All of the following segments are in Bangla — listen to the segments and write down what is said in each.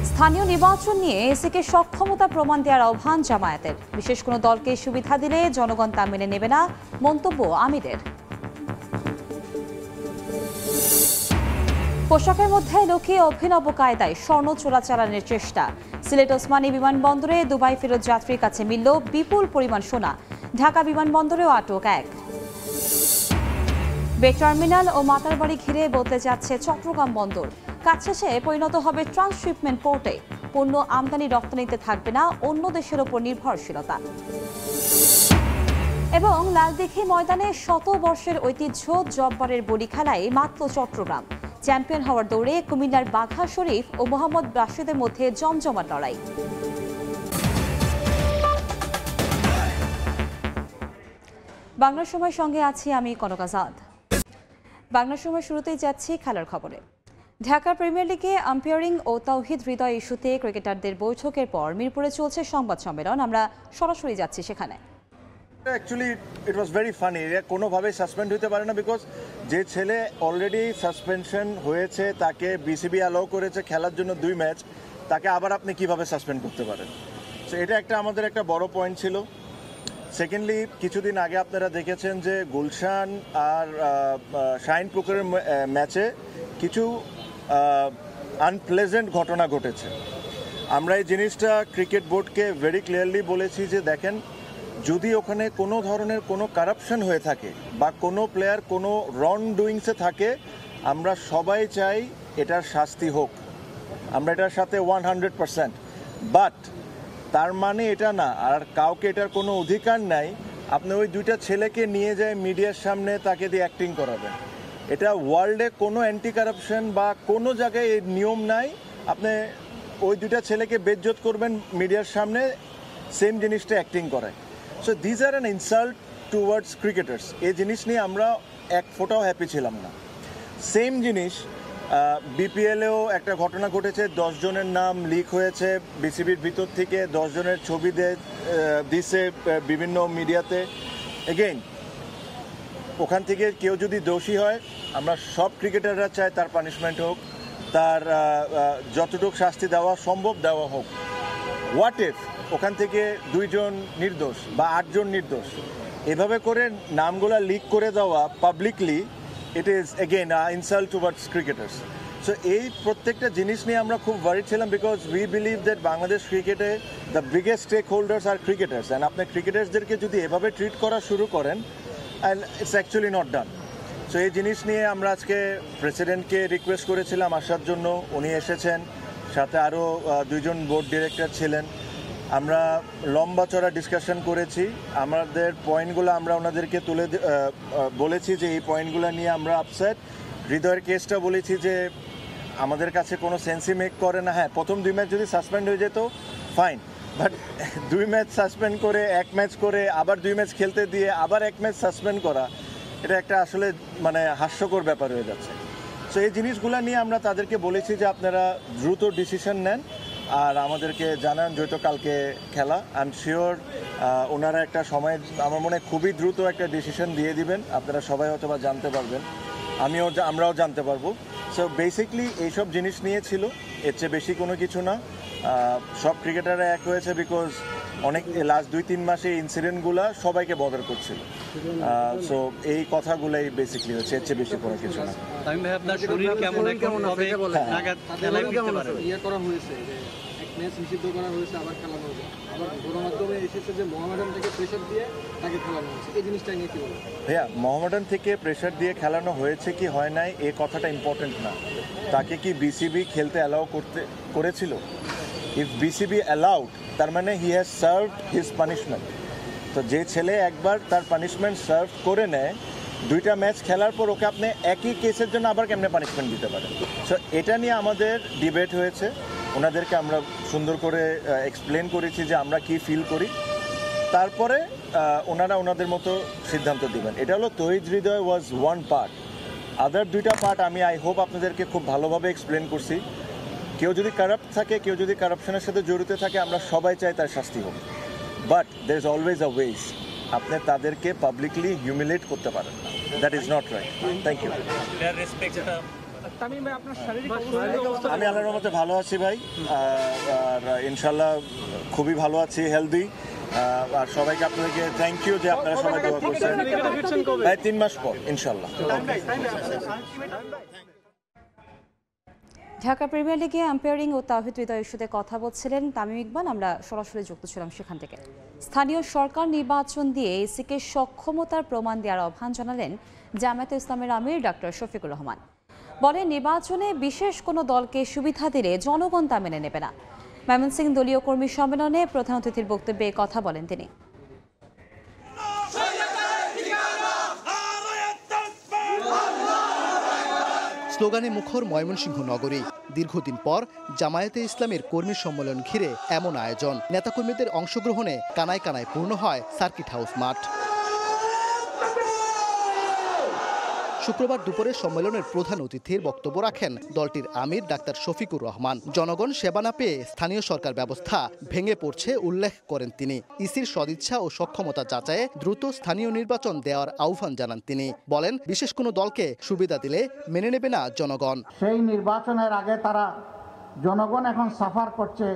স্থানীয় নির্বাচন নিয়ে এসিকে সক্ষমতা প্রমাণ দেওয়ার আহ্বান জামায়াতের। বিশেষ কোনো দলকে সুবিধা দিলে জনগণ তা মেনে নেবে না, মন্তব্য আমিরের। পোশাকের মধ্যে লুকিয়ে অভিনব কায়দায় স্বর্ণ চোরাচালানের চেষ্টা। সিলেট ওসমানী বিমানবন্দরে দুবাই ফেরত যাত্রীর কাছে মিলল বিপুল পরিমাণ সোনা। ঢাকা বিমানবন্দরেও আটক এক। বে টার্মিনাল ও মাতারবাড়ি ঘিরে বদলে যাচ্ছে চট্টগ্রাম বন্দর। কাজ শেষে পরিণত হবে ট্রান্সশিপমেন্ট পোর্টে। পণ্য আমদানি রপ্তানিতে থাকবে না অন্য দেশের ওপর নির্ভরশীলতা। এবং লালদিঘি ময়দানে শত বর্ষের ঐতিহ্য জব্বারের বলি খেলায় মাত্র চট্টগ্রাম। চ্যাম্পিয়ন হওয়ার দৌড়ে কুমিল্লার বাঘা শরীফ ও মোহাম্মদ রাশেদের মধ্যে জমজমাট লড়াই। বাংলা সময় সঙ্গে আছি আমি কনক আজাদ। বাংলা সময় শুরুতেই যাচ্ছি খেলার খবরে। ঢাকা প্রিমিয়ার লিগে আম্পায়ারিং ও তাওহিদ হৃদয় ইস্যুতে ক্রিকেটারদের বৈঠকের পর মিরপুরে চলছে সংবাদ সম্মেলন। আমরা সরাসরি যাচ্ছি সেখানে। Actually it was very funny. কোনোভাবেই সাসপেন্ড হতে পারে না, বিকজ যে ছেলে অলরেডি সাসপেনশন হয়েছে, তাকে বিসিবি অ্যালাউ করেছে খেলার জন্য 2 ম্যাচ, তাকে আবার আপনি কিভাবে সাসপেন্ড করতে পারেন? সো এটা আমাদের একটা বড় পয়েন্ট ছিল। সেকেন্ডলি, কিছুদিন আগে আপনারা দেখেছেন যে গুলশান আর শাহিনপুকুরের ম্যাচে কিছু আনপ্লেজেন্ট ঘটনা ঘটেছে। আমরা এই জিনিসটা ক্রিকেট বোর্ডকে ভেরি ক্লিয়ারলি বলেছি যে দেখেন, যদি ওখানে কোনো ধরনের কোনো কারাপশন হয়ে থাকে বা কোনো প্লেয়ার কোনো রং ডুইংসে থাকে, আমরা সবাই চাই এটার শাস্তি হোক, আমরা এটার সাথে 100%। বাট তার মানে এটা না আর কাউকে এটার কোনো অধিকার নাই আপনি ওই 2টা ছেলেকে নিয়ে যায় মিডিয়ার সামনে তাকে দিয়ে অ্যাক্টিং করাবেন। এটা ওয়ার্ল্ডে কোনো অ্যান্টি কারাপশন বা কোনো জায়গায় এই নিয়ম নাই। আপনি ওই 2টা ছেলেকে বেজ্জত করবেন মিডিয়ার সামনে, সেম জিনিসটা অ্যাক্টিং করায়। So these are an insult towards cricketers. এই জিনিস নিয়ে আমরা এক ফোঁটাও হ্যাপি ছিলাম না। সেম জিনিস বিপিএলেও একটা ঘটনা ঘটেছে, 10 জনের নাম লিক হয়েছে বিসিবির ভিতর থেকে, 10 জনের ছবি দিছে বিভিন্ন মিডিয়াতে। এগেইন, ওখান থেকে কেউ যদি দোষী হয়, আমরা সব ক্রিকেটাররা চাই তার পানিশমেন্ট হোক, তার যতটুকু শাস্তি দেওয়া সম্ভব দেওয়া হোক। হোয়াট ইফ ওখান থেকে 2 জন নির্দোষ বা 8 জন নির্দোষ, এভাবে করে নামগুলা লিক করে দেওয়া publicly, it is again insult towards cricketers. So এই প্রত্যেকটা জিনিস নিয়ে আমরা খুব ওয়ারিড ছিলাম, because we believe that Bangladesh ক্রিকেটে দ্য বিগেস্ট স্টেক হোল্ডার্স আর ক্রিকেটার্স, অ্যান্ড আপনি ক্রিকেটার্সদেরকে যদি এভাবে ট্রিট করা শুরু করেন, and it's actually not done. So এই জিনিস নিয়ে আমরা আজকে প্রেসিডেন্টকে রিকোয়েস্ট করেছিলাম আসার জন্য, উনি এসেছেন, সাথে আরও 2 জন বোর্ড ডিরেক্টর ছিলেন। আমরা লম্বা চড়া ডিসকাশন করেছি, আমাদের পয়েন্টগুলো আমরা ওনাদেরকে বলেছি যে এই পয়েন্টগুলো নিয়ে আমরা আপসেট। হৃদয়ের কেসটা বলেছি যে আমাদের কাছে কোনো সেন্সই মেক করে না। হ্যাঁ, প্রথম 2 ম্যাচ যদি সাসপেন্ড হয়ে যেত ফাইন, বাট 2 ম্যাচ সাসপেন্ড করে 1 ম্যাচ করে আবার 2 ম্যাচ খেলতে দিয়ে আবার 1 ম্যাচ সাসপেন্ড করা, এটা একটা আসলে মানে হাস্যকর ব্যাপার হয়ে যাচ্ছে। সো এই জিনিসগুলো নিয়ে আমরা তাদেরকে বলেছি যে আপনারা দ্রুত ডিসিশন নেন আর আমাদেরকে জানান, যেহেতু কালকে খেলা। আই এম শিওর ওনারা একটা সময়, আমার মনে হয় খুবই দ্রুত একটা ডিসিশন দিয়ে দিবেন, আপনারা সবাই হয়তো বা জানতে পারবেন, আমরাও জানতে পারবো। সো বেসিকলি এইসব জিনিস নিয়ে ছিল, এর চেয়ে বেশি কোনো কিছু না। সব ক্রিকেটাররা এক হয়েছে, বিকজ অনেক লাস্ট 2-3 মাসে এই ইনসিডেন্টগুলো সবাইকে বদার করছিল। সো এই কথাগুলোই বেসিকলি হচ্ছে, এর চেয়ে বেশি কোনো কিছু না। ভাইয়া, মোহামেডান থেকে প্রেশার দিয়ে খেলানো হয়েছে কি হয় নাই এই কথাটা ইম্পর্টেন্ট না। তাকে কি বিসিবি খেলতে অ্যালাউ করেছিল? ইফ বিসিবি অ্যালাউড, তার মানে he has served his punishment. তো যে ছেলে একবার তার পানিশমেন্ট সার্ভ করে নেয়, 2টা ম্যাচ খেলার পর ওকে আপনি একই কেসের জন্য আবার কেমনে পানিশমেন্ট দিতে পারেন? সো এটা নিয়ে আমাদের ডিবেট হয়েছে, ওনাদেরকে আমরা সুন্দর করে এক্সপ্লেন করেছি যে আমরা কি ফিল করি, তারপরে ওনারা ওনাদের মতো সিদ্ধান্ত দিবেন। এটা হলো তহিদ হৃদয় ওয়াজ 1 পার্ট, আদার 2টা পার্ট আমি আই হোপ আপনাদেরকে খুব ভালোভাবে এক্সপ্লেন করছি। কেউ যদি কারাপ্ট থাকে, কেউ যদি কারাপশনের সাথে জড়িত থাকে, আমরা সবাই চাই তার শাস্তি হোক, but there is always a ways. আপনি তাদেরকে পাবলিকলি হিউমিলেট করতে পারেন, that is not right. Thank you. Tamim ভাই, আপনার শারীরিক অবস্থা? আমি আল্লাহর রহমতে ভালো আছি ভাই, আর ইনশাল্লাহ খুবই ভালো আছি, হেলদি। আর সবাইকে আপনাদেরকে থ্যাংক ইউ যে আপনারা সবাই দোয়া করছেন। ভাই 3 মাস পর ইনশাল্লাহ। ঢাকা প্রিমিয়ার লিগে আম্পায়ারিং ও তাওহিদ হৃদয় ইস্যুতে কথা বলছিলেন তামিম ইকবাল। আমরা সরাসরি যুক্ত ছিলাম সেখান থেকে। স্থানীয় সরকার নির্বাচন দিয়ে এসিকে সক্ষমতার প্রমাণ দেওয়ার আহ্বান জানালেন জামায়াতে ইসলামের আমির ডক্টর শফিকুর রহমান। বলেন, নির্বাচনে বিশেষ কোনো দলকে সুবিধা দিলে জনগণ তা মেনে নেবে না। ময়মনসিংহ দলীয় কর্মী সম্মেলনে প্রধান অতিথির বক্তব্যে কথা বলেন তিনি। স্লোগানে মুখর ময়মনসিংহ নগরী। দীর্ঘদিন পর জামায়াতে ইসলামের কর্মী সম্মেলন ঘিরে এমন আয়োজন। নেতাকর্মীদের অংশগ্রহণে কানায় কানায় পূর্ণ হয় সার্কিট হাউস মাঠ। শুক্রবার দুপুরে সম্মেলনের প্রধান অতিথির বক্তব্য রাখেন দলটির আমির ডাক্তার শফিকুর রহমান। জনগণ সেবা না পেয়ে স্থানীয় সরকার ব্যবস্থা ভেঙে পড়ছে উল্লেখ করেন তিনি। ইসির সদিচ্ছা ও সক্ষমতা যাচাইয়ে দ্রুত স্থানীয় নির্বাচন দেওয়ার আহ্বান জানান তিনি। বলেন, বিশেষ কোনো দলকে সুবিধা দিলে মেনে নেবে না জনগণ। সেই নির্বাচনের আগে তারা জনগণ এখন সাফার করছে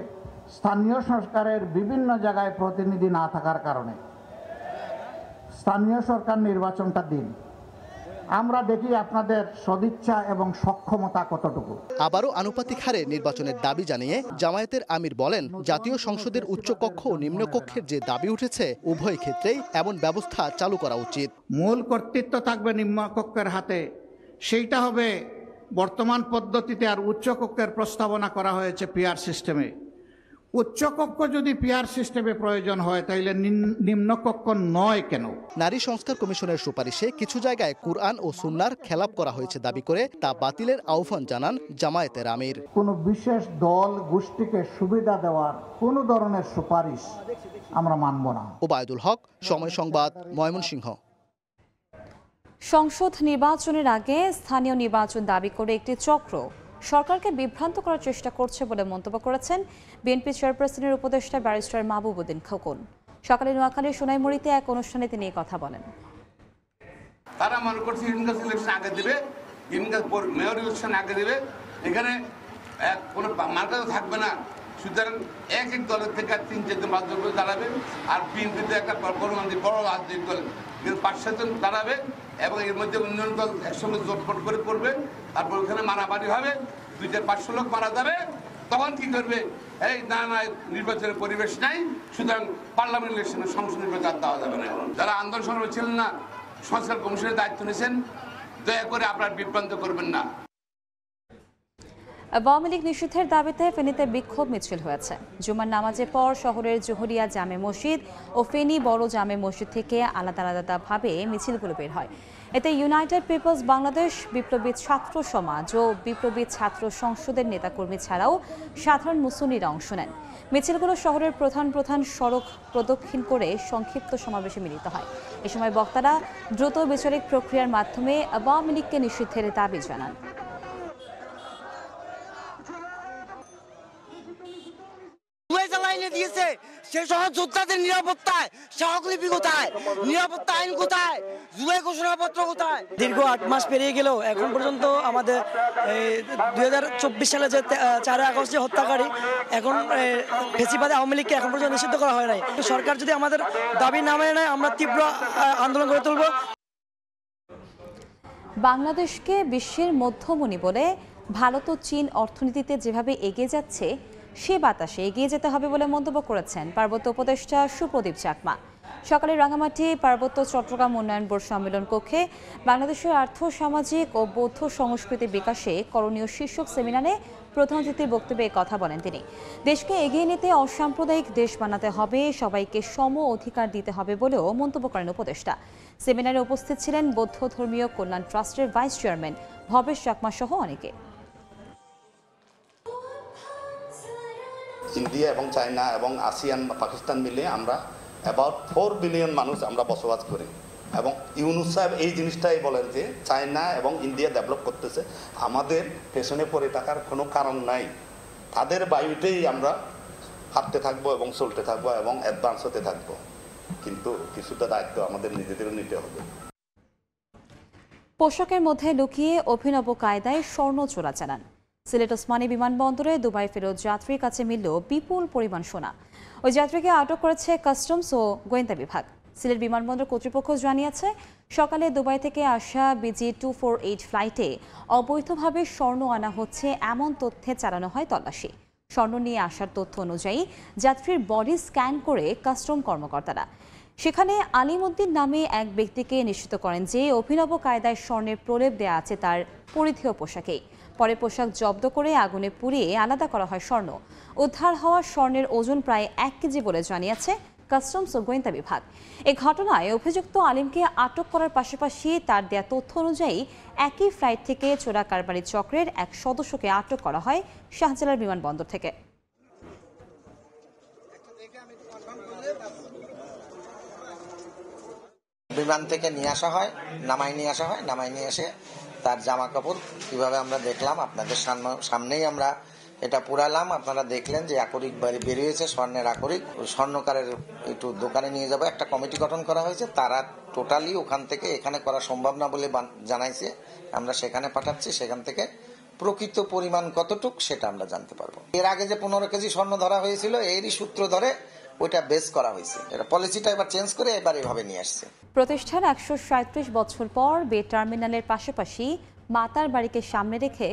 স্থানীয় সরকারের বিভিন্ন জায়গায় প্রতিনিধি না থাকার কারণে। স্থানীয় সরকার নির্বাচনটা দিন, আমরা দেখি আপনাদের সদিচ্ছা এবং সক্ষমতা কতটুকু। আবারও আনুপাতিক হারে নির্বাচনের দাবি জানিয়ে জামায়াতের আমির বলেন, জাতীয় সংসদের উচ্চকক্ষ ও নিম্নকক্ষের যে দাবি উঠেছে উভয় ক্ষেত্রেই এমন ব্যবস্থা চালু করা উচিত। মূল কর্তৃত্ব থাকবে নিম্নকক্ষের হাতে, সেইটা হবে বর্তমান পদ্ধতিতে। আর উচ্চকক্ষের প্রস্তাবনা করা হয়েছে পিআর সিস্টেমে। উচ্চকক্ষ যদি পিআর সিস্টেমে প্রয়োজন হয় তাহলে নিম্নকক্ষ নয় কেন? নারী সংস্কার কমিশনের সুপারিশে কিছু জায়গায় কুরআন ও সুন্নাহর খেলাপ করা হয়েছে দাবি করে তা বাতিলের আহ্বান জানান জামায়াতের আমির। কোনো বিশেষ দল গোষ্ঠীকে সুবিধা দেওয়ার কোনো ধরনের সুপারিশ আমরা মানব না। ওবায়দুল হক, সময় সংবাদ, ময়মনসিংহ। সংসদ নির্বাচনের আগে স্থানীয় নির্বাচন দাবি করে একটি চক্র সরকারকে বিভ্রান্ত করার চেষ্টা করছে বলে মন্তব্য করেছেন বিএনপি চেয়ারপারসনের উপদেষ্টা ব্যারিস্টার মাহবুবউদ্দিন খোকন। সকালে নোয়াখালীর সোনাইমুড়িতে এক অনুষ্ঠানে তিনি এই কথা বলেন। তারা মনে করছে ইলেকশন আগে দিবে, মেয়র ইলেকশন আগে দিবে, এখানে কোনো মার্কা থাকবে না। সুতরাং এক এক দলের থেকে 3-4 জন 5 জন করে দাঁড়াবে, আর বিএনপিতে একটা বড় রাজনৈতিক দল 5-7 জন দাঁড়াবে, এবং এর মধ্যে উন্নয়ন দল একসঙ্গে জোটপট করে পড়বে। তারপর ওখানে মারামারি হবে, 200-500 লোক মারা যাবে। তখন কি করবে? এই না নির্বাচনের পরিবেশ নাই, সুতরাং পার্লামেন্ট ইলেকশনে সংসদ নির্বাচন দেওয়া যাবে না। যারা আন্দোলন সংগ্রামে ছিলেন না, সংস্কার কমিশনের দায়িত্ব নিয়েছেন, দয়া করে আপনারা বিভ্রান্ত করবেন না। আওয়ামী লীগ নিষিদ্ধের দাবিতে ফেনীতে বিক্ষোভ মিছিল হয়েছে। জুমার নামাজের পর শহরের জোহরিয়া জামে মসজিদ ও ফেনী বড় জামে মসজিদ থেকে আলাদা আলাদাভাবে মিছিলগুলো বের হয়। এতে ইউনাইটেড পিপলস বাংলাদেশ, বিপ্লবী ছাত্র সমাজ ও বিপ্লবী ছাত্র সংসদের নেতাকর্মী ছাড়াও সাধারণ মুসল্লিরা অংশ নেন। মিছিলগুলো শহরের প্রধান সড়ক প্রদক্ষিণ করে সংক্ষিপ্ত সমাবেশে মিলিত হয়। এ সময় বক্তারা দ্রুত বিচারিক প্রক্রিয়ার মাধ্যমে আওয়ামী লীগকে নিষিদ্ধের দাবি জানান। দিয়েছে সে সহ যোদ্ধাদের নিরাপত্তায় স্মারকলিপি কোথায়, নিরাপত্তা আইন কোথায়, জুলাই ঘোষণাপত্র কোথায়? দীর্ঘ 8 মাস পেরিয়ে গেলেও এখন পর্যন্ত আমাদের 2024 সালে যে 4 আগস্ট যে হত্যাকারী, এখন ফেসিবাদে আওয়ামী লীগকে এখন পর্যন্ত নিষিদ্ধ করা হয় নাই। সরকার যদি আমাদের দাবি না মেনে নেয়, আমরা তীব্র আন্দোলন গড়ে তুলব। বাংলাদেশকে বিশ্বের মধ্যমণি বলে ভারত ও চীন অর্থনীতিতে যেভাবে এগিয়ে যাচ্ছে, সে বাতাসে এগিয়ে যেতে হবে বলে মন্তব্য করেছেন পার্বত্য উপদেষ্টা সুপ্রদীপ চাকমা। সকালে রাঙামাটি পার্বত্য চট্টগ্রাম উন্নয়ন বোর্ড সম্মেলন কক্ষে বাংলাদেশের আর্থ সামাজিক ও বৌদ্ধ সংস্কৃতি বিকাশে করণীয় শীর্ষক সেমিনারে প্রধান অতিথির বক্তব্যে কথা বলেন তিনি। দেশকে এগিয়ে নিতে অসাম্প্রদায়িক দেশ বানাতে হবে, সবাইকে সম অধিকার দিতে হবে বলেও মন্তব্য করেন উপদেষ্টা। সেমিনারে উপস্থিত ছিলেন বৌদ্ধ ধর্মীয় কল্যাণ ট্রাস্টের ভাইস চেয়ারম্যান ভবেশ চাকমা সহ অনেকে। ইন্ডিয়া এবং চায়না এবং আসিয়ান বা পাকিস্তান মিলে আমরা অ্যাবাউট 4 বিলিয়ন মানুষ আমরা বসবাস করি, এবং ইউনুস সাহেব এই জিনিসটাই বলেন যে চায়না এবং ইন্ডিয়া ডেভেলপ করতেছে, আমাদের পেছনে পড়ে থাকার কোনো কারণ নাই, তাদের বায়ুতেই আমরা হাঁটতে থাকবো এবং চলতে থাকবো এবং অ্যাডভান্স হতে থাকবো, কিন্তু কিছুটা দায়িত্ব আমাদের নিজেদেরও নিতে হবে। পোশাকের মধ্যে লুকিয়ে অভিনব কায়দায় স্বর্ণ চোরাচালান। সিলেট ওসমানী বিমানবন্দরে দুবাই ফেরত যাত্রীর কাছে মিলল বিপুল পরিমাণ সোনা। ওই যাত্রীকে আটক করেছে কাস্টমস ও গোয়েন্দা বিভাগ। সিলেট বিমানবন্দর কর্তৃপক্ষ জানিয়েছে, সকালে দুবাই থেকে আসা BG248 ফ্লাইটে অবৈধভাবে স্বর্ণ আনা হচ্ছে এমন তথ্যে চালানো হয় তল্লাশি। স্বর্ণ নিয়ে আসার তথ্য অনুযায়ী যাত্রীর বডি স্ক্যান করে কাস্টম কর্মকর্তারা সেখানে আলিম উদ্দিন নামে এক ব্যক্তিকে নিশ্চিত করেন যে অভিনব কায়দায় স্বর্ণের প্রলেপ দেয়া আছে তার পরিধেয় পোশাকেই। পরে পোশাক জব্দ করে আগুনে পুড়িয়ে আলাদা করা হয় স্বর্ণ। উদ্ধার হওয়া স্বর্ণের ওজন প্রায় 1 কেজি বলে জানিয়েছে কাস্টমস ও গোয়েন্দা বিভাগ। এই ঘটনায় অভিযুক্ত আলিমকে আটক করার পাশাপাশি তার দেয়া তথ্য অনুযায়ী একই ফ্লাইট থেকে চোরা কারবারি চক্রের এক সদস্যকে আটক করা হয় শাহজালাল বিমানবন্দর থেকে। বিমান থেকে নিয়ে আসা হয়, নামাই নিয়ে এসে তার জামা কাপড় কিভাবে আমরা দেখলাম, আপনাদের সামনেই আমরা এটা পুরালাম। আপনারা দেখলেন যে আকরিক বেরিয়েছে, স্বর্ণের আকরিক। স্বর্ণকারের একটু দোকানে নিয়ে যাবো, একটা কমিটি গঠন করা হয়েছে। তারা টোটালি ওখান থেকে এখানে করা সম্ভব না বলে জানাইছে, আমরা সেখানে পাঠাচ্ছি। সেখান থেকে প্রকৃত পরিমাণ কতটুক সেটা আমরা জানতে পারবো। এর আগে যে 15 কেজি স্বর্ণ ধরা হয়েছিল, এরই সূত্র ধরে ওইটা বেস করা হয়েছে। এটা পলিসিটা এবার চেঞ্জ করে এবার এভাবে নিয়ে আসছে। প্রতিষ্ঠান 137 বছর পর বে টার্মিনালের পাশাপাশি মাতার বাড়িকে সামনে রেখে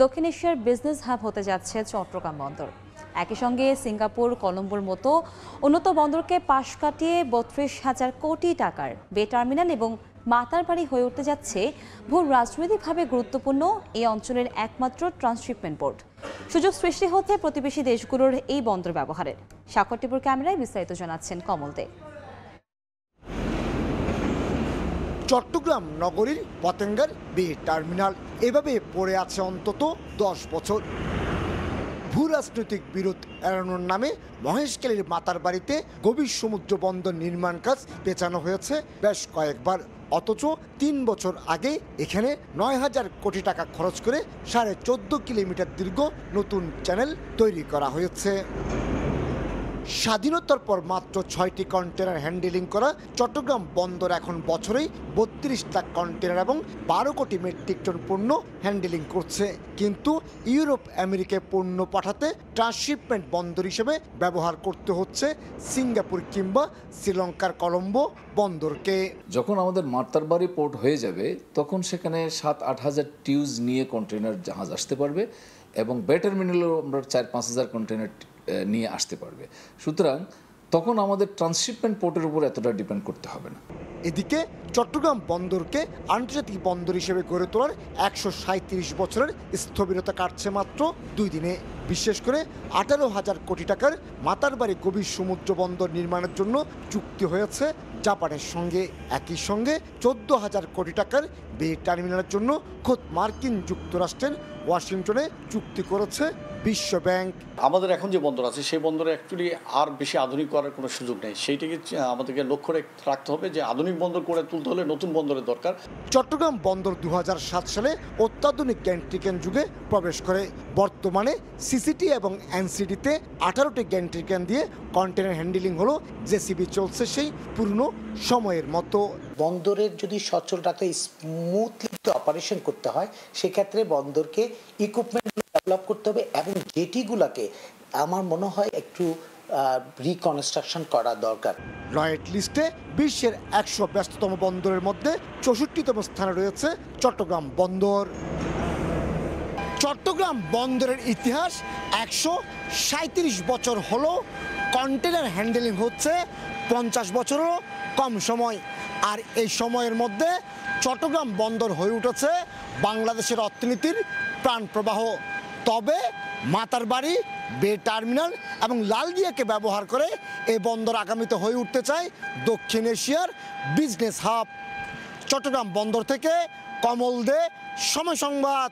দক্ষিণ এশিয়ার বিজনেস হাব হতে যাচ্ছে চট্টগ্রাম বন্দর। একই সঙ্গে সিঙ্গাপুর, কলম্বোর মতো উন্নত বন্দরকে পাশ কাটিয়ে 32,000 কোটি টাকার বে টার্মিনাল এবং মাতার বাড়ি হয়ে উঠতে যাচ্ছে ভূ রাজনৈতিকভাবে গুরুত্বপূর্ণ এই অঞ্চলের একমাত্র ট্রান্সশিপমেন্ট পোর্ট। সুযোগ সৃষ্টি হচ্ছে প্রতিবেশী দেশগুলোর এই বন্দর ব্যবহারের। সাক্ষরটিপুর ক্যামেরায় বিস্তারিত জানাচ্ছেন কমল দে। চট্টগ্রাম নগরীর পতেঙ্গার বে টার্মিনাল এভাবে পড়ে আছে অন্তত 10 বছর। ভূ রাজনৈতিক বিরোধ এড়ানোর নামে মহেশখালীর মাতার বাড়িতে গভীর সমুদ্র বন্দর নির্মাণ কাজ পেছানো হয়েছে বেশ কয়েকবার। অথচ 3 বছর আগে এখানে 9,000 কোটি টাকা খরচ করে 14.5 কিলোমিটার দীর্ঘ নতুন চ্যানেল তৈরি করা হয়েছে। স্বাধীনতার পর মাত্র 6টি কন্টেনার হ্যান্ডেলিং করা চট্টগ্রাম বন্দর এখন বছরেই 32 লাখ কন্টেনার এবং 12 কোটি মেট্রিক টন পণ্য হ্যান্ডেলিং করছে। কিন্তু ইউরোপ আমেরিকায় পণ্য পাঠাতে ট্রান্সশিপমেন্ট বন্দর হিসেবে ব্যবহার করতে হচ্ছে সিঙ্গাপুর কিংবা শ্রীলঙ্কার কলম্বো বন্দরকে। যখন আমাদের মাতারবাড়ি পোর্ট হয়ে যাবে তখন সেখানে 7-8 হাজার টিউজ নিয়ে কন্টেনার জাহাজ আসতে পারবে এবং বে টার্মিনালেও আমরা 4-5 হাজার কন্টেনার নিয়ে আসতে পারবে। সুতরাং তখন আমাদের ট্রান্সশিপমেন্ট পোর্টের উপর এতটা ডিপেন্ড করতে হবে না। এদিকে চট্টগ্রাম বন্দরকে আন্তর্জাতিক বন্দর হিসেবে গড়ে তোলার 137 বছরের স্থবিরতা কাটছে মাত্র 2 দিনে। বিশেষ করে 18,000 কোটি টাকার মাতারবাড়ি গভীর সমুদ্র বন্দর নির্মাণের জন্য চুক্তি হয়েছে জাপানের সঙ্গে। একই সঙ্গে 14,000 কোটি টাকার বে টার্মিনালের জন্য খোদ মার্কিন যুক্তরাষ্ট্রের ওয়াশিংটনে চুক্তি করেছে বিশ্ব ব্যাংক। আমাদের এখন যে বন্দর আছে সেই বন্দরে অ্যাকচুয়ালি আর বেশি আধুনিক করার কোনো সুযোগ নেই। সেইটাকে আমাদেরকে লক্ষ্য রাখতে হবে যে আধুনিক বন্দর করে তুলতে হলে নতুন বন্দরের দরকার। চট্টগ্রাম বন্দর 2007 সালে অত্যাধুনিক গ্যান্ট্রিক্যান যুগে প্রবেশ করে। বর্তমানে সিসিটি এবং এনসিডিতে 18টি গ্যান্ট্রিক্যান দিয়ে কন্টেনার হ্যান্ডেলিং হলো। জেসিবি চলছে সেই পুরনো সময়ের মতো। বন্দরের যদি সচল রাখতে স্মুথলি অপারেশন করতে হয় সেক্ষেত্রে বন্দরকে ইকুইপমেন্ট ডেভেলপ করতে হবে এবং জেটিগুলোকে আমার মনে হয় একটু রিকনস্ট্রাকশন করা দরকার। লয়েড লিস্টে বিশ্বের 100 ব্যস্ততম বন্দরের মধ্যে 64তম স্থানে রয়েছে চট্টগ্রাম বন্দর। চট্টগ্রাম বন্দরের ইতিহাস 137 বছর হলো। কন্টেনার হ্যান্ডেলিং হচ্ছে 50 বছরেরও কম সময়। আর এই সময়ের মধ্যে চট্টগ্রাম বন্দর হয়ে উঠেছে বাংলাদেশের অর্থনীতির প্রাণপ্রবাহ। তবে মাতার বাড়ি, বে টার্মিনাল এবং লালদিয়াকে ব্যবহার করে এই বন্দর আগামীতে হয়ে উঠতে চায় দক্ষিণ এশিয়ার বিজনেস হাব। চট্টগ্রাম বন্দর থেকে কমল দে, সময় সংবাদ।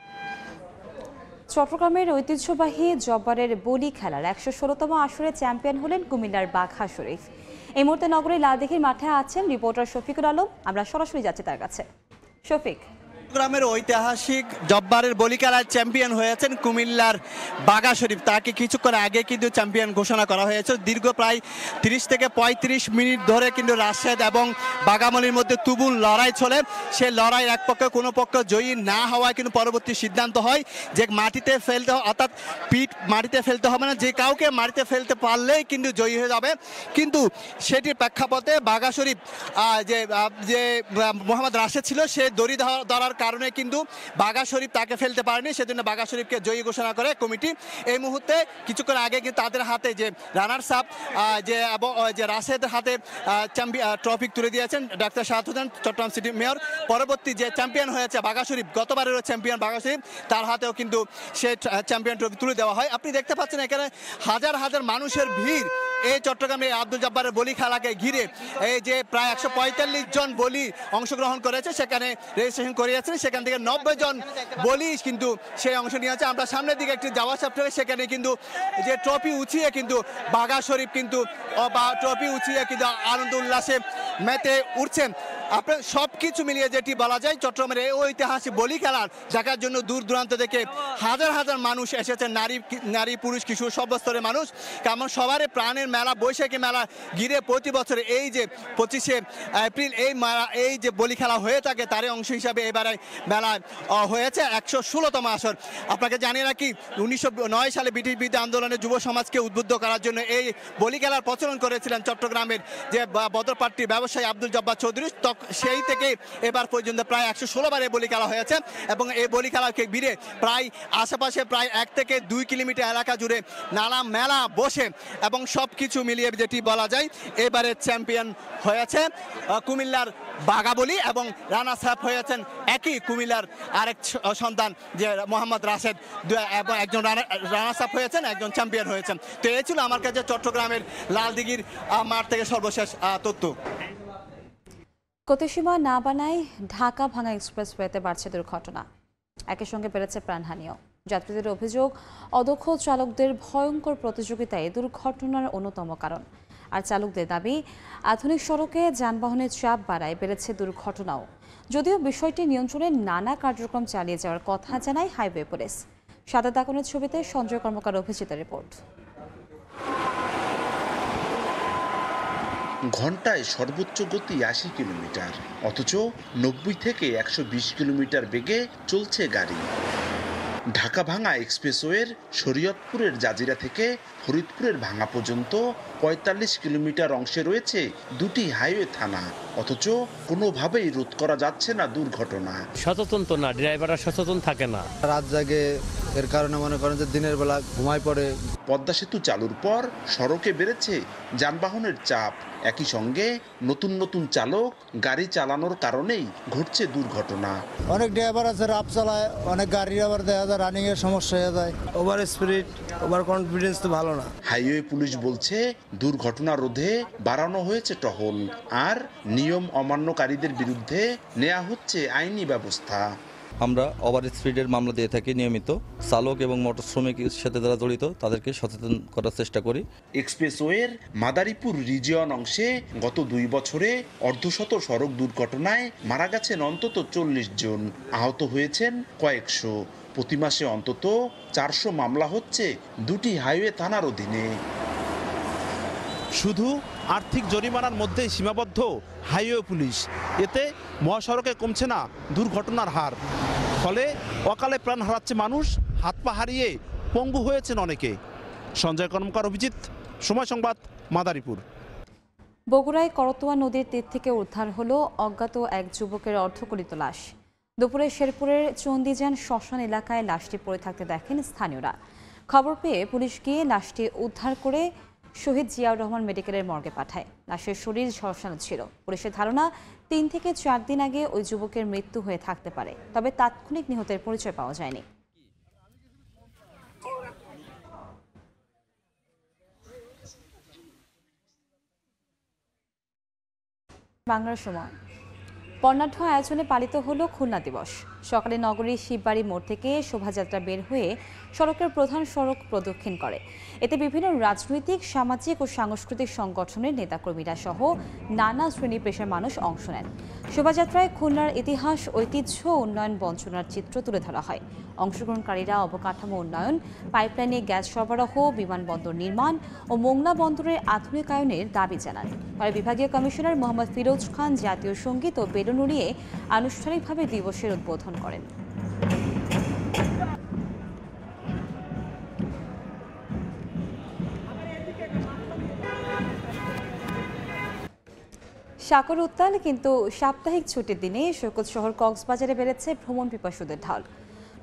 চট্টগ্রামের ঐতিহ্যবাহী জব্বারের বলি খেলার 116তম আসরে চ্যাম্পিয়ন হলেন কুমিল্লার বাঘা শরীফ। এই মুহূর্তে নগরীর লালদিঘির মাঠে আছেন রিপোর্টার শফিকুল আলম। আমরা সরাসরি যাচ্ছি তার কাছে। শফিক, চট্টগ্রামের ঐতিহাসিক জব্বারের বলি খেলায় চ্যাম্পিয়ন হয়েছেন কুমিল্লার বাঘা শরীফ। তাকে কিছুক্ষণ আগে কিন্তু চ্যাম্পিয়ন ঘোষণা করা হয়েছে। দীর্ঘ প্রায় 30 থেকে 35 মিনিট ধরে কিন্তু রাশেদ এবং বাঘামলির মধ্যে তুমুল লড়াই চলে। সেই লড়াই এক পক্ষে কোনো পক্ষ জয়ী না হওয়ায় কিন্তু পরবর্তী সিদ্ধান্ত হয় যে মাটিতে ফেলতে, অর্থাৎ পিঠ মাটিতে ফেলতে হবে না, যে কাউকে মাটিতে ফেলতে পারলেই কিন্তু জয়ী হয়ে যাবে। কিন্তু সেটির প্রেক্ষাপটে বাঘা শরীফ যে মোহাম্মদ রাশেদ ছিল সে দড়ি ধরার কারণে কিন্তু বাঘা শরীফ তাকে ফেলতে পারেনি, সেজন্য বাঘা শরীফকে জয়ী ঘোষণা করে কমিটি। এই মুহূর্তে কিছুক্ষণ আগে কিন্তু তাদের হাতে যে রানার্স আপ যে রাশেদের হাতে ট্রফি তুলে দিয়েছেন ডাক্তার শাহাদ হোসেন, চট্টগ্রাম সিটি মেয়র। পরবর্তী যে চ্যাম্পিয়ন হয়েছে বাঘা শরীফ, গতবারেরও চ্যাম্পিয়ন বাঘা শরীফ, তার হাতেও কিন্তু সে চ্যাম্পিয়ন ট্রফি তুলে দেওয়া হয়। আপনি দেখতে পাচ্ছেন এখানে হাজার হাজার মানুষের ভিড় এই চট্টগ্রামের আব্দুল জব্বারের বলি খেলাকে ঘিরে। এই যে প্রায় 145 জন বলি অংশগ্রহণ করেছে, সেখানে রেজিস্ট্রেশন করিয়েছেন, সেখান থেকে 90 জন বলি কিন্তু সেই অংশ নিয়েছে। আমরা সামনের দিকে একটি যাওয়া সাথে সেখানে কিন্তু যে ট্রফি উঠিয়ে কিন্তু বাঘা শরীফ কিন্তু ট্রফি উঠিয়ে কিন্তু আনন্দ উল্লাসে মেতে উঠছেন। আপনার সব কিছু মিলিয়ে যেটি বলা যায়, চট্টগ্রামের এই ঐতিহাসিক বলি খেলার দেখার জন্য দূর দূরান্ত থেকে হাজার হাজার মানুষ এসেছেন, নারী পুরুষ কিশোর সব স্তরের মানুষ। কারণ সবারই প্রাণের মেলা বৈশাখী মেলা ঘিরে প্রতি বছর এই যে 25শে এপ্রিল এই যে বলি খেলা হয়ে থাকে তারই অংশ হিসাবে এবারে মেলা হয়েছে 116তম আসর। আপনাকে জানিয়ে রাখি 1909 সালে ব্রিটিশ বিরোধী আন্দোলনে যুব সমাজকে উদ্বুদ্ধ করার জন্য এই বলি খেলার প্রচলন করেছিলেন চট্টগ্রামের যে বদরপাট্টির ব্যবসায়ী আব্দুল জব্বার চৌধুরী। সেই থেকে এবার পর্যন্ত প্রায় 116 বার এই বলি খেলা হয়েছে এবং এই বলি খেলাকে ঘিরে প্রায় আশেপাশে প্রায় 1 থেকে 2 কিলোমিটার এলাকা জুড়ে নানা মেলা বসে এবং সব কিছু মিলিয়ে যেটি বলা যায় এবারে চ্যাম্পিয়ন হয়েছে কুমিল্লার বাঘা বলি এবং রানার্স আপ হয়েছেন একই কুমিল্লার আরেক সন্তান যে মোহাম্মদ রাশেদ, এবং একজন রানার্স আপ হয়েছেন, একজন চ্যাম্পিয়ন হয়েছেন। তো এই ছিল আমার কাছে চট্টগ্রামের লালদিঘির মাঠ থেকে সর্বশেষ তথ্য। গতিসীমা না বানায় ঢাকা ভাঙা এক্সপ্রেসওয়েতে বাড়ছে দুর্ঘটনা, একই সঙ্গে বেড়েছে প্রাণহানিও। যাত্রীদের অভিযোগ, অদক্ষ চালকদের ভয়ঙ্কর প্রতিযোগিতায় দুর্ঘটনার অন্যতম কারণ। আর চালকদের দাবি, আধুনিক সড়কে যানবাহনের চাপ বাড়ায় বেড়েছে দুর্ঘটনাও। যদিও বিষয়টি নিয়ন্ত্রণে নানা কার্যক্রম চালিয়ে যাওয়ার কথা জানায় হাইওয়ে পুলিশ। সাদা দাগনের ছবিতে সঞ্জয় কর্মকার অভিজিতের রিপোর্ট। ঘন্টায় সর্বোচ্চ গতি 80 কিলোমিটার, অথচ 90 থেকে 120 কিলোমিটার বেগে চলছে গাড়ি। ঢাকা ভাঙা এক্সপ্রেসওয়ের শরীয়তপুরের জাজিরা থেকে ফরিদপুরের ভাঙা পর্যন্ত 45 কিলোমিটার অংশে রয়েছে দুটি হাইওয়ে থানা, অথচ কোনোভাবেই রোধ করা যাচ্ছে না দুর্ঘটনা। সচেতন তো না, ড্রাইভাররা সচেতন থাকে না, রাত জাগে, এর কারণে মনে করেন যে দিনের বেলা ঘুমায় পড়ে। পদ্মা সেতু চালুর পর সড়কে বেড়েছে যানবাহনের চাপ, একই সঙ্গে নতুন নতুন চালক গাড়ি চালানোর কারণেই ঘটছে দুর্ঘটনা। অনেক ড্রাইভার আছে রাপ চালায়, অনেক গাড়ি আবার দেখা যায় রানিং এর সমস্যা হয়ে যায়, ওভার স্পিড, ওভার কনফিডেন্স তো ভালো না। হাইওয়ে পুলিশ বলছে দুর্ঘটনা রোধে বাড়ানো হয়েছে টহল, আর নিয়ম অমান্যকারীদের বিরুদ্ধে নেওয়া হচ্ছে আইনি ব্যবস্থা। আমরা ওভার স্পিডের মামলা দিয়ে থাকি নিয়মিত। চালক এবং মোটর শ্রমিকের সাথে যারা জড়িত তাদেরকে সচেতন করার চেষ্টা করি। এক্সপ্রেসওয়ের মাদারীপুর রিজিয়ন অংশে গত 2 বছরে অর্ধশত সড়ক দুর্ঘটনায় মারা গেছেন অন্তত 40 জন, আহত হয়েছেন কয়েকশো। প্রতি মাসে অন্তত 400 মামলা হচ্ছে দুটি হাইওয়ে থানার অধীনে। শুধু আর্থিক জরিমানার মধ্যেই সীমাবদ্ধ হাইওয়ে পুলিশ, এতে মহাসড়কে কমছে না দুর্ঘটনার হার। ফলে অকালে প্রাণ হারাচ্ছে মানুষ, হাত পা হারিয়ে পঙ্গু হয়েছেন অনেকে। সঞ্জয় কর্মকার, অভিজিৎ, সময় সংবাদ, মাদারীপুর। বগুড়ায় করতোয়া নদীর তীর থেকে উদ্ধার হলো অজ্ঞাত এক যুবকের অর্ধগলিত লাশ। দুপুরে শেরপুরের চন্দিজান শ্মশান এলাকায় লাশটি পড়ে থাকতে দেখেন স্থানীয়রা। খবর পেয়ে পুলিশ গিয়ে লাশটি উদ্ধার করে শহীদ জিয়াউর রহমান মেডিকেলের মর্গে পাঠায়। লাশের শরীর ঝলসানো ছিল। পুলিশের ধারণা 3 থেকে 4 দিন আগে ওই যুবকের মৃত্যু হয়ে থাকতে পারে, তবে তাৎক্ষণিক নিহতের পরিচয় পাওয়া যায়নি। বাংলার সময় বর্ণাঢ্য আয়োজনে পালিত হলো খুলনা দিবস। সকালে নগরীর শিববাড়ি মোড় থেকে শোভাযাত্রা বের হয়ে সড়কের প্রধান সড়ক প্রদক্ষিণ করে। এতে বিভিন্ন রাজনৈতিক, সামাজিক ও সাংস্কৃতিক সংগঠনের নেতাকর্মীরা সহ নানা শ্রেণী পেশার মানুষ অংশ নেন। শোভাযাত্রায় খুলনার ইতিহাস, ঐতিহ্য, উন্নয়ন বঞ্চনার চিত্র তুলে ধরা হয়। অংশগ্রহণকারীরা অবকাঠামো উন্নয়ন, পাইপলাইনে গ্যাস সরবরাহ, বিমানবন্দর নির্মাণ ও মোংলা বন্দরের আধুনিকায়নের দাবি জানান। পরে বিভাগীয় কমিশনার মোহাম্মদ ফিরোজ খান জাতীয় সঙ্গীত ও বেলুন উড়িয়ে আনুষ্ঠানিকভাবে দিবসের উদ্বোধন করেন। সাগর উত্তাল, কিন্তু সাপ্তাহিক ছুটির দিনে সৈকত শহর কক্সবাজারে বেড়েছে ভ্রমণ পিপাসুদের ঢল।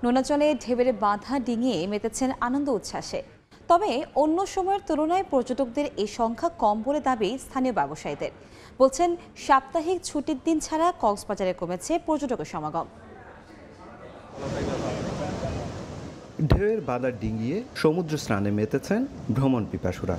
নোনাজলে ঢেবেরে বাঁধা ডিঙিয়ে মেতেছেন আনন্দ উচ্ছ্বাসে। তবে অন্য সময়ের তুলনায় পর্যটকদের এই সংখ্যা কম বলে দাবি স্থানীয় ব্যবসায়ীদের। বলছেন, সাপ্তাহিক ছুটির দিন ছাড়া কক্সবাজারে কমেছে পর্যটকের সমাগম। ঢেউয়ের বাঁধা ডিঙিয়ে সমুদ্র স্নানে মেতেছেন ভ্রমণ পিপাসুরা।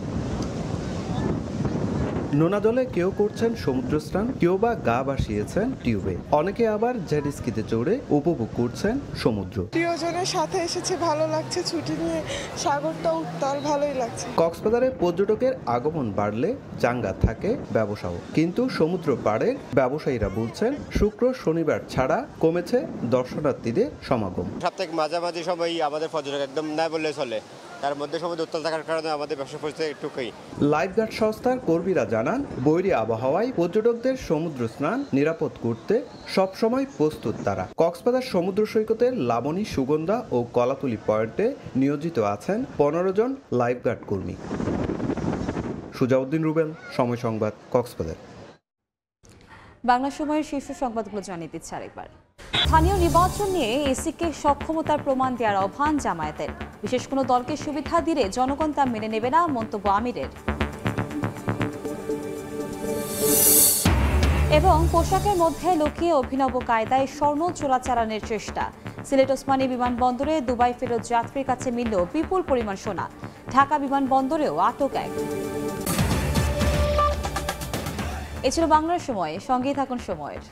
নোনা জলে কেউ করছেন সমুদ্র স্নান, কেউ বা গা ভাসিয়েছেন টিউবে, অনেকে আবার জেটস্কিতে চড়ে উপভোগ করছেন সমুদ্র। প্রিয়জনের সাথে এসেছে, ভালো লাগছে, ছুটি নিয়ে সাগরটা উত্তাল, ভালোই লাগছে। কক্সবাজারে পর্যটকের আগমন বাড়লে চাঙ্গা থাকে ব্যবসাও, কিন্তু সমুদ্র পাড়ের ব্যবসায়ীরা বলছেন শুক্র শনিবার ছাড়া কমেছে দর্শনার্থীদের সমাগম। সাপ্তাহিক মাঝামাঝি সময় আমাদের পর্যটক একদম না বললে চলে, তার মধ্যে সমুদ্র উত্তাল থাকার কারণে আমাদের ব্যবসা পরিস্থিতি একটুকুই। লাইফগার্ড সংস্থার কর্মীরা জানান, বৈরী আবহাওয়ায় পর্যটকদের সমুদ্র স্নান নিরাপদ করতে সবসময় প্রস্তুত তারা। কক্সবাজার সমুদ্র সৈকতের লাবণী, সুগন্ধা ও কলাতুলি পয়েন্টে নিয়োজিত আছেন 15 জন লাইফগার্ড কর্মী। সুজাউদ্দিন রুবেল, সময় সংবাদ, কক্সবাজার। বাংলা সময়ের শীর্ষ সংবাদগুলো জানিয়ে দিচ্ছে আরেকবার। স্থানীয় নির্বাচন নিয়ে এসিকে সক্ষমতার প্রমাণ দেওয়ার আহ্বান জামায়াতের। বিশেষ কোনো দলকে সুবিধা দিলে জনগণ তা মেনে নেবে না, মন্তব্য আমিরের। এবং পোশাকের মধ্যে লুকিয়ে অভিনব কায়দায় স্বর্ণ চোরাচালানের চেষ্টা। সিলেট ওসমানী বিমানবন্দরে দুবাই ফেরত যাত্রীর কাছে মিলল বিপুল পরিমাণ সোনা। ঢাকা বিমানবন্দরেও আটক এক। এ ছিল বাংলার সময়, সঙ্গেই থাকুন সময়ের।